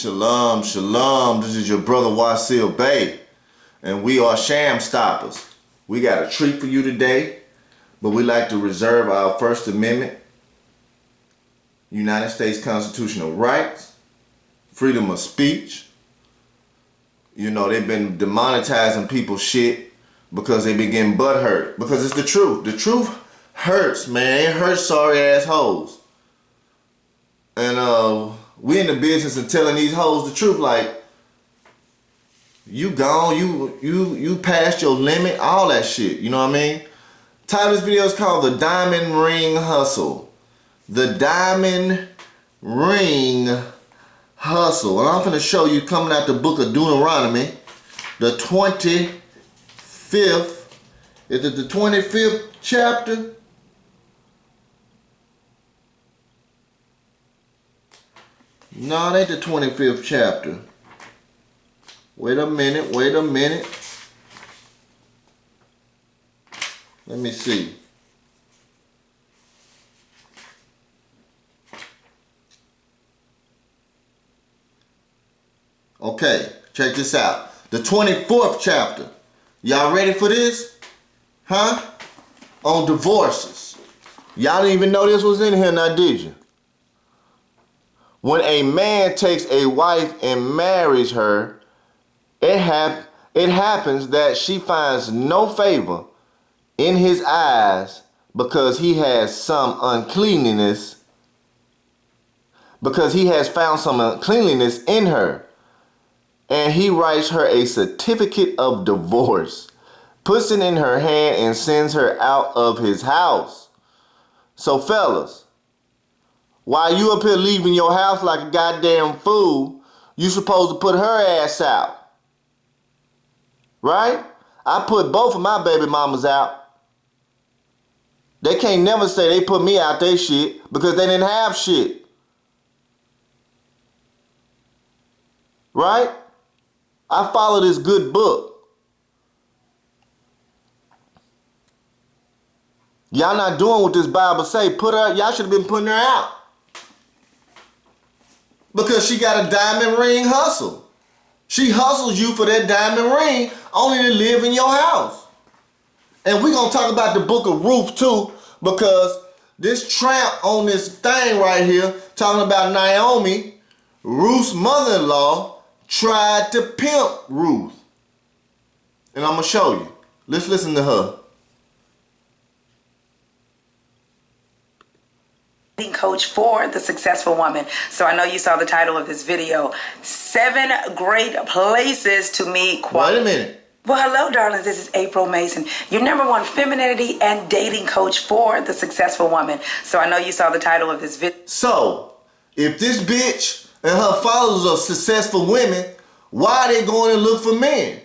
Shalom, shalom. This is your brother Wasilkamilbey, and we are Shamstoppers. We got a treat for you today, but we like to reserve our First Amendment, United States constitutional rights, freedom of speech. You know, they've been demonetizing people's shit because they been getting butthurt. Because it's the truth. The truth hurts, man. It hurts sorry assholes. And we in the business of telling these hoes the truth, like, you gone, you passed your limit, all that shit, you know what I mean? Title of this video is called The Diamond Ring Hustle. The Diamond Ring Hustle. And I'm gonna show you coming out the book of Deuteronomy, the 25th, is it the 25th chapter? No, it ain't the 25th chapter. Wait a minute. Let me see. Okay, check this out. The 24th chapter. Y'all ready for this? Huh? On divorces. Y'all didn't even know this was in here now, did you? When a man takes a wife and marries her, it happens that she finds no favor in his eyes because he has some uncleanliness, because he has found some uncleanliness in her, and he writes her a certificate of divorce, puts it in her hand, and sends her out of his house. So fellas, while you up here leaving your house like a goddamn fool, you supposed to put her ass out. Right? I put both of my baby mamas out. They can't never say they put me out their shit because they didn't have shit. Right? I follow this good book. Y'all not doing what this Bible say. Put her, y'all should have been putting her out. Because she got a diamond ring hustle. She hustles you for that diamond ring only to live in your house. And we're going to talk about the book of Ruth too, because this tramp on this thing right here, talking about Naomi, Ruth's mother-in-law, tried to pimp Ruth. And I'm going to show you. Let's listen to her. Coach for the successful woman. So I know you saw the title of this video, 7 great places to meet Wait a minute. Well, hello, darlings. This is April Mason, your #1 femininity and dating coach for the successful woman. So I know you saw the title of this video. So, if this bitch and her followers are successful women, why are they going and look for men?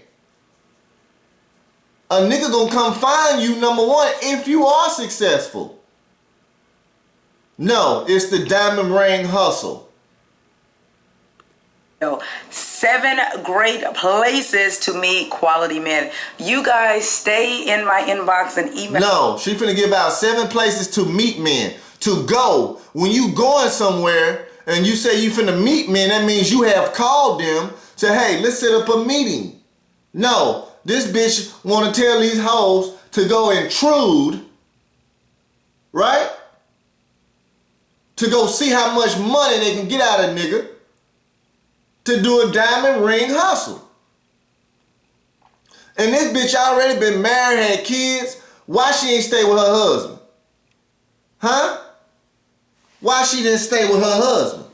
A nigga gonna come find you, #1, if you are successful. No, it's the diamond ring hustle. 7 great places to meet quality men. You guys stay in my inbox and email. No, she finna give out 7 places to meet men. To go. When you going somewhere and you say you finna meet men, that means you have called them, say, hey, let's set up a meeting. No, this bitch wanna tell these hoes to go intrude, right? To go see how much money they can get out of a nigga to do a diamond ring hustle. And this bitch already been married, had kids. Why she ain't stay with her husband? Huh? Why she didn't stay with her husband?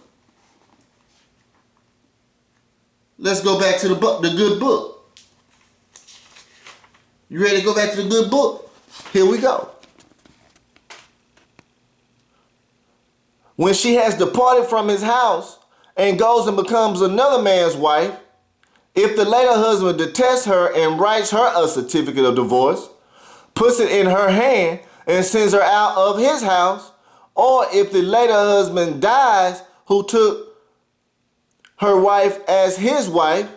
Let's go back to the good book. You ready to go back to the good book? Here we go. When she has departed from his house and goes and becomes another man's wife, if the later husband detests her and writes her a certificate of divorce, puts it in her hand and sends her out of his house, or if the later husband dies who took her wife as his wife,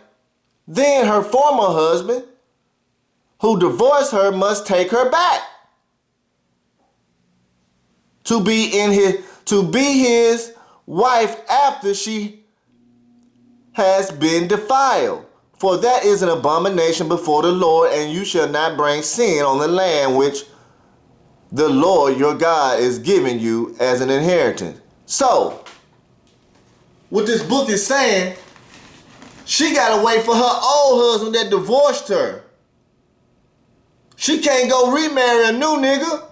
then her former husband who divorced her must take her back to be his wife after she has been defiled. For that is an abomination before the Lord, and you shall not bring sin on the land which the Lord your God is giving you as an inheritance. So, what this book is saying, she gotta wait for her old husband that divorced her. She can't go remarry a new nigga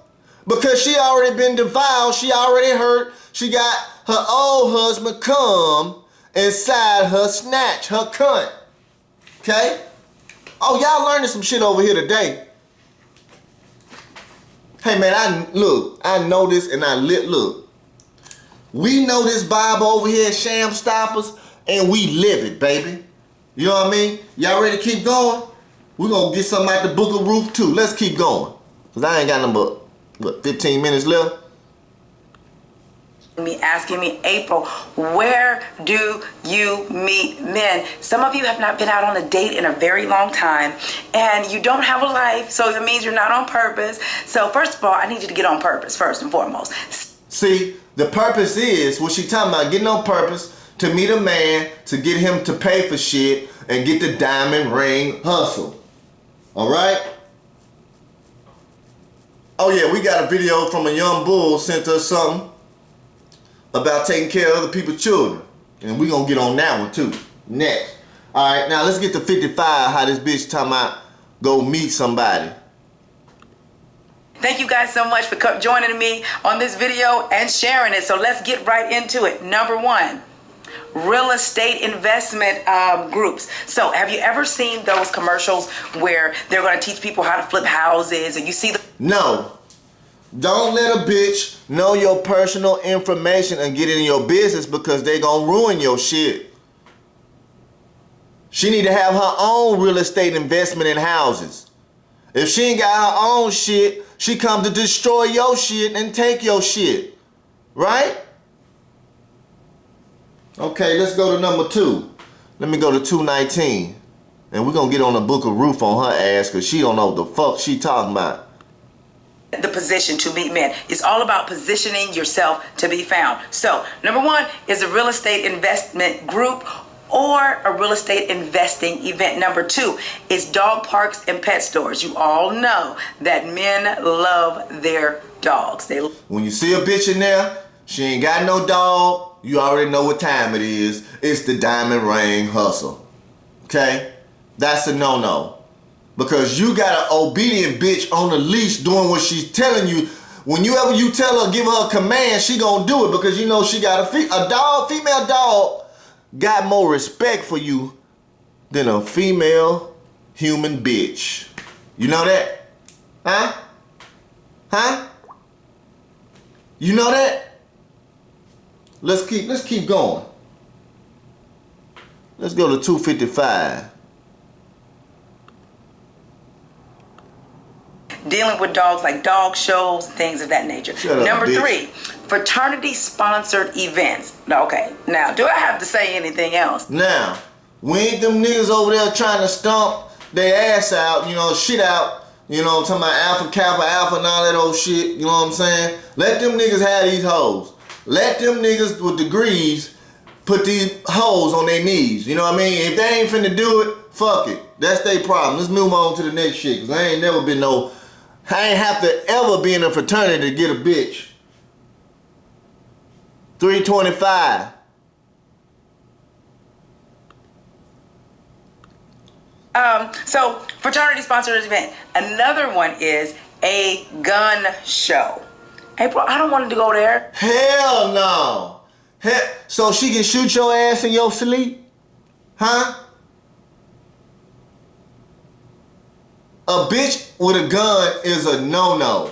because she already been defiled. She already hurt. She got her old husband come inside her snatch, her cunt. Okay? Oh, y'all learning some shit over here today. Hey man, I know this and look. We know this Bible over here at Shamstoppers and we live it, baby. You know what I mean? Y'all ready to keep going? We're gonna get something out the book of Ruth too. Let's keep going. Cause I ain't got no but 15 minutes left. Me asking me, April, where do you meet men? Some of you have not been out on a date in a very long time and you don't have a life, so it means you're not on purpose. So first of all, I need you to get on purpose first and foremost. See, the purpose is what she talking about, getting on purpose to meet a man, to get him to pay for shit and get the diamond ring hustle. All right? Oh yeah, we got a video from a young bull sent us something about taking care of other people's children. And we gonna get on that one too, next. All right, now let's get to 55, how this bitch talking about go meet somebody. Thank you guys so much for joining me on this video and sharing it. So let's get right into it. Number one, real estate investment groups. So have you ever seen those commercials where they're going to teach people how to flip houses and you see the... No. Don't let a bitch know your personal information and get in your business because they gonna ruin your shit. She need to have her own real estate investment in houses. If she ain't got her own shit, she come to destroy your shit and take your shit. Right? Okay, let's go to number 2. Let me go to 219. And we're gonna get on the book of Ruth on her ass because she don't know what the fuck she talking about. The position to meet men. It's all about positioning yourself to be found. So, number 1 is a real estate investment group or a real estate investing event. Number 2 is dog parks and pet stores. You all know that men love their dogs. When you see a bitch in there, she ain't got no dog, you already know what time it is. It's the diamond ring hustle. Okay? That's a no-no. Because you got an obedient bitch on the leash doing what she's telling you. Whenever you tell her, give her a command, she gonna do it because you know she got a dog, female dog, got more respect for you than a female human bitch. You know that? Huh? Huh? You know that? Let's keep going. Let's go to 255. Dealing with dogs, like dog shows, things of that nature. Number 3, fraternity sponsored events. Okay, now do I have to say anything else? Now, we ain't them niggas over there trying to stomp their ass out, shit out, I'm talking about alpha, kappa, alpha and all that old shit, you know what I'm saying? Let them niggas have these hoes. Let them niggas with degrees put these hoes on their knees, you know what I mean? If they ain't finna do it, fuck it. That's their problem. Let's move on to the next shit, because I ain't have to ever be in a fraternity to get a bitch. 325. So fraternity sponsored event. Another one is a gun show. April, I don't want to go there. Hell no. So she can shoot your ass in your sleep? Huh? A bitch with a gun is a no-no.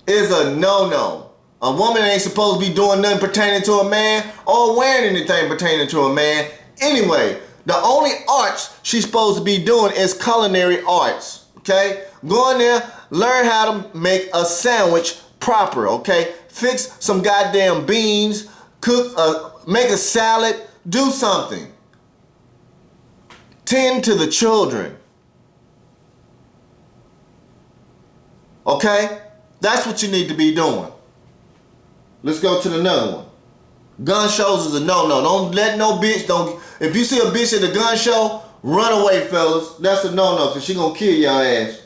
Is a no-no. A woman ain't supposed to be doing nothing pertaining to a man or wearing anything pertaining to a man. Anyway, the only arts she's supposed to be doing is culinary arts. Okay? Go in there, learn how to make a sandwich proper. Okay? Fix some goddamn beans, cook, make a salad, do something. Tend to the children. Okay? That's what you need to be doing. Let's go to another one. Gun shows is a no-no. Don't let no bitch, if you see a bitch at a gun show, run away, fellas. That's a no-no, because she gonna kill your ass.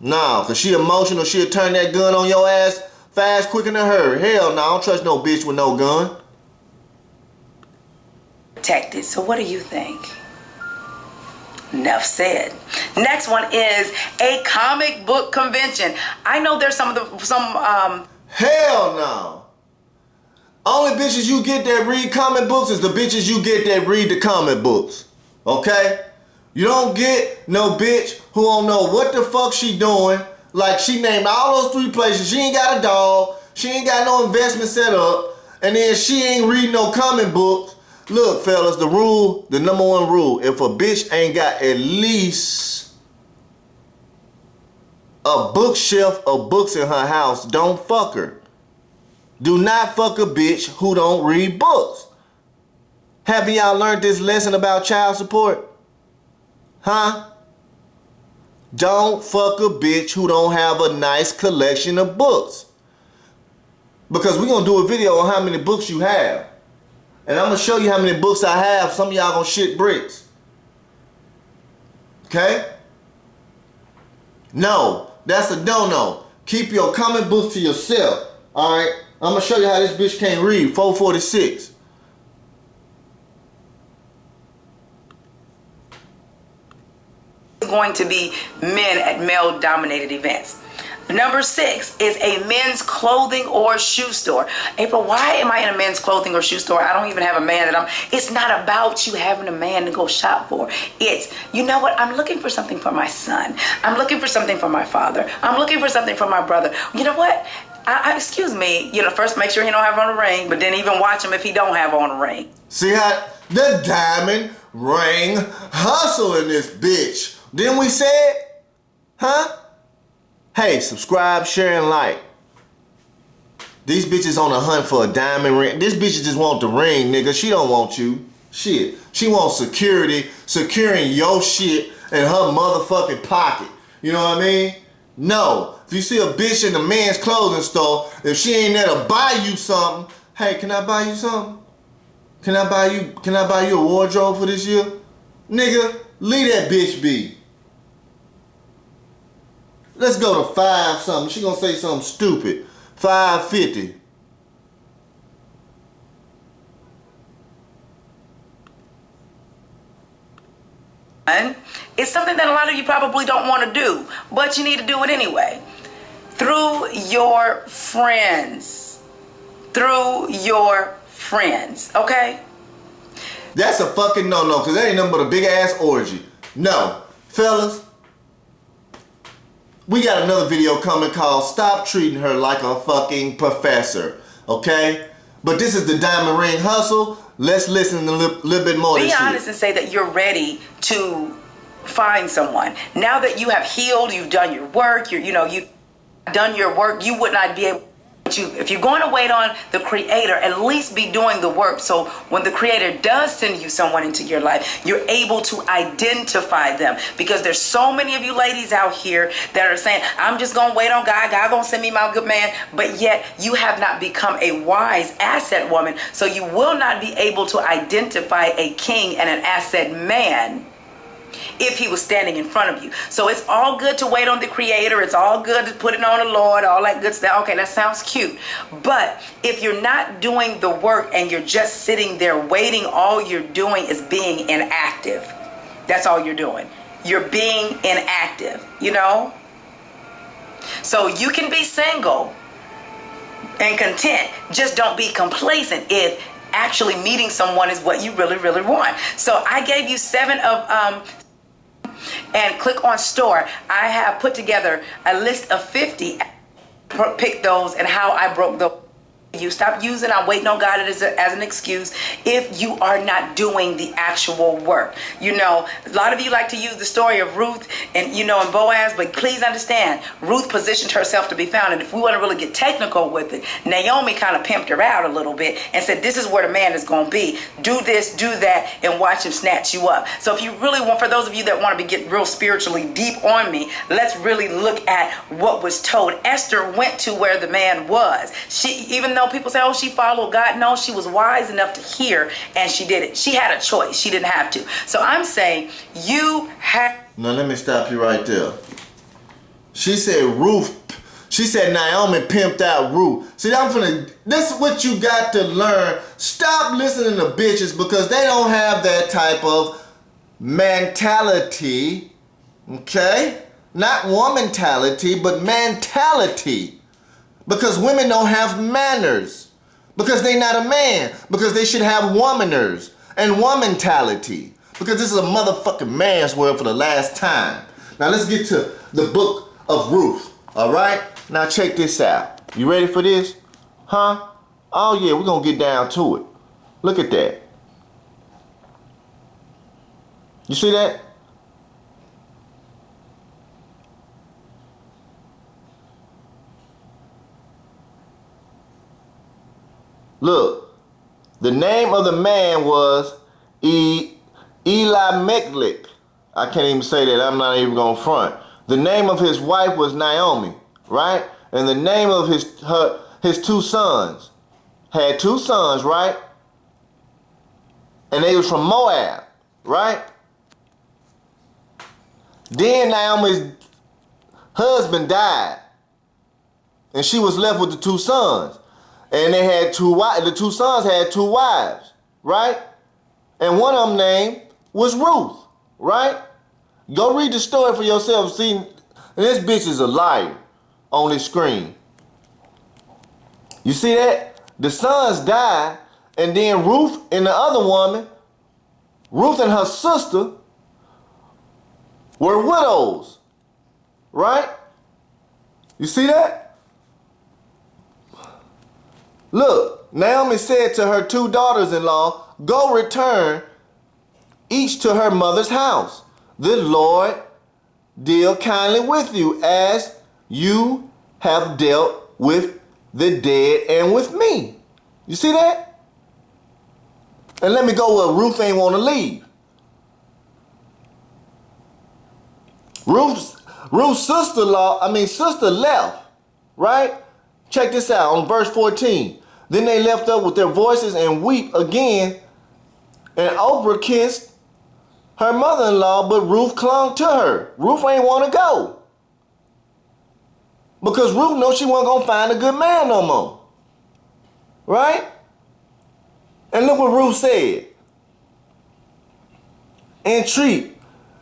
Nah, because she emotional, she'll turn that gun on your ass fast, quicker than her. Hell no, I don't trust no bitch with no gun. Protected. So what do you think? Enough said. Next one is a comic book convention. I know there's some Hell no. Only bitches you get that read comic books is the bitches you get that read the comic books. Okay? You don't get no bitch who don't know what the fuck she doing. Like, she named all those 3 places. She ain't got a dog. She ain't got no investment set up. And then she ain't reading no comic books. Look, fellas, the number 1 rule, if a bitch ain't got at least a bookshelf of books in her house, don't fuck her. Do not fuck a bitch who don't read books. Haven't y'all learned this lesson about child support? Huh? Don't fuck a bitch who don't have a nice collection of books. Because we're going to do a video on how many books you have. And I'm going to show you how many books I have. Some of y'all going to shit bricks. Okay? No, that's a no-no. Keep your comic books to yourself. Alright? I'm going to show you how this bitch can't read. 446. Going to be men at male-dominated events. Number 6 is a men's clothing or shoe store. April, why am I in a men's clothing or shoe store? I don't even have a man it's not about you having a man to go shop for. It's, you know what? I'm looking for something for my son. I'm looking for something for my father. I'm looking for something for my brother. You know what? Excuse me, first make sure he don't have on a ring, but then even watch him if he don't have on a ring. See how the diamond ring hustle in this bitch. Didn't we say it? Huh? Hey, subscribe, share, and like. These bitches on a hunt for a diamond ring. This bitch just want the ring, nigga. She don't want you. Shit. She wants security, securing your shit in her motherfucking pocket. You know what I mean? No. If you see a bitch in the men's clothing store, if she ain't there to buy you something, hey, can I buy you something? Can I buy you a wardrobe for this year? Nigga, leave that bitch be. Let's go to 5 something. She gonna say something stupid. 550. It's something that a lot of you probably don't want to do, but you need to do it anyway. Through your friends. Through your friends, okay? That's a fucking no-no, because that ain't nothing but a big-ass orgy. No. Fellas, we got another video coming called Stop Treating Her Like a Fucking Professor, okay? But this is the diamond ring hustle. Let's listen a little bit more. Be honest and say that you're ready to find someone. Now that you have healed, you've done your work, you've done your work, you would not be able to, if you're going to wait on the Creator, at least be doing the work. So when the Creator does send you someone into your life, you're able to identify them. Because there's so many of you ladies out here that are saying, I'm just going to wait on God. God going to send me my good man. But yet you have not become a wise asset woman. So you will not be able to identify a king and an asset man if he was standing in front of you. So it's all good to wait on the Creator. It's all good to put it on the Lord, all that good stuff. Okay, that sounds cute. But if you're not doing the work and you're just sitting there waiting, all you're doing is being inactive. That's all you're doing. You're being inactive, So you can be single and content. Just don't be complacent if actually meeting someone is what you really, really want. So I gave you 7 of and click on store. I have put together a list of 50. Pick those and how I broke those you. Stop using I'm waiting on God as an excuse if you are not doing the actual work. You know, a lot of you like to use the story of Ruth and, you know, and Boaz, but please understand, Ruth positioned herself to be found. And if we want to really get technical with it, Naomi kind of pimped her out a little bit and said, this is where the man is going to be. Do this, do that, and watch him snatch you up. So if you really want, for those of you that want to be get real spiritually deep on me, let's really look at what was told. Esther went to where the man was. She, even though people say, oh, she followed God. No, she was wise enough to hear, and she did it. She had a choice. She didn't have to. So I'm saying you have. Now let me stop you right there. She said she said Naomi pimped out Ruth. See, this is what you got to learn. Stop listening to bitches because they don't have that type of mentality. Okay? Not womantality, but mentality. Because women don't have manners. Because they not a man. Because they should have womaners and womantality. Because this is a motherfucking man's world for the last time. Now let's get to the book of Ruth. Alright? Now check this out. You ready for this? Huh? Oh yeah, we're gonna get down to it. Look at that. You see that? Look, the name of the man was Elimelech. I can't even say that. I'm not even going to front. The name of his wife was Naomi, right? And the name of his two sons. Had two sons, right? And they was from Moab, right? Then Naomi's husband died. And she was left with the two sons. And they had two wives. The two sons had two wives, right? And one of them name was Ruth, right? Go read the story for yourself. See, this bitch is a liar on this screen. You see that? The sons died, and then Ruth and the other woman, Ruth and her sister, were widows, right? You see that? Look, Naomi said to her two daughters-in-law, go return each to her mother's house. The Lord deal kindly with you as you have dealt with the dead and with me. You see that? And let me go where Ruth ain't want to leave. Ruth's sister left, right? Check this out on verse 14. Then they left up with their voices and weep again. And Oprah kissed her mother-in-law, but Ruth clung to her. Ruth ain't want to go. Because Ruth knows she wasn't going to find a good man no more. Right? And look what Ruth said. Entreat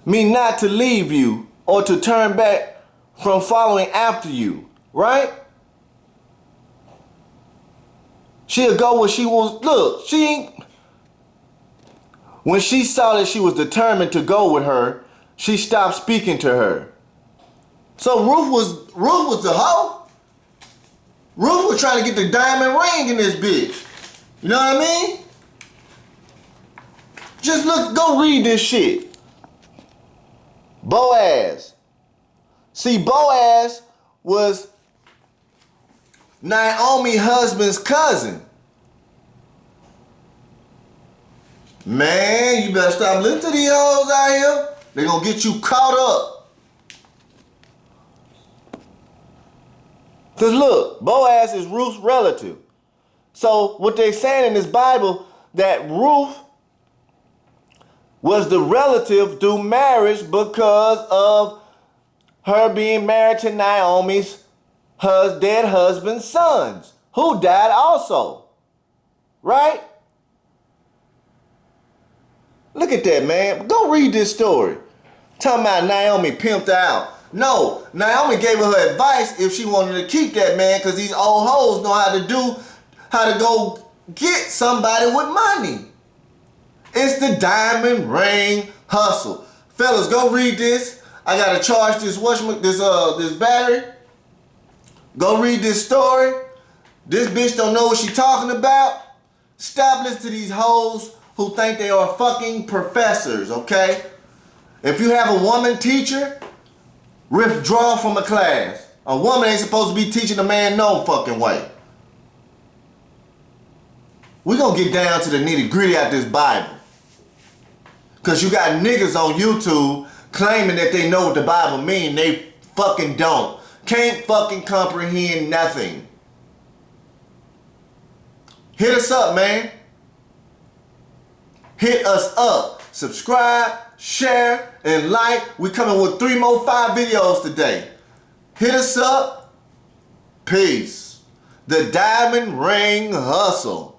me not to leave you or to turn back from following after you. Right? She'll go where she wants. Look, when she saw that she was determined to go with her, she stopped speaking to her. So Ruth was the hoe. Ruth was trying to get the diamond ring in this bitch. You know what I mean? Just look, go read this shit. Boaz. See, Boaz was Naomi's husband's cousin. Man, you better stop listening to these hoes out here. They're gonna get you caught up. Cause look, Boaz is Ruth's relative. So what they're saying in this Bible, that Ruth was the relative through marriage because of her being married to Naomi's dead husband's sons, who died also. Right? Look at that, man. Go read this story. Talking about Naomi pimped out. No, Naomi gave her advice if she wanted to keep that man, because these old hoes know how to go get somebody with money. It's the diamond ring hustle. Fellas, go read this. I gotta charge this battery. Go read this story. This bitch don't know what she talking about. Stop listening to these hoes who think they are fucking professors, okay? If you have a woman teacher, withdraw from a class. A woman ain't supposed to be teaching a man no fucking way. We gonna get down to the nitty gritty out this Bible. Cause you got niggas on YouTube claiming that they know what the Bible mean. They fucking don't. Can't fucking comprehend nothing. Hit us up, man. Hit us up. Subscribe, share, and like. We coming with 3 more 5 videos today. Hit us up. Peace. The Diamond Ring Hustle.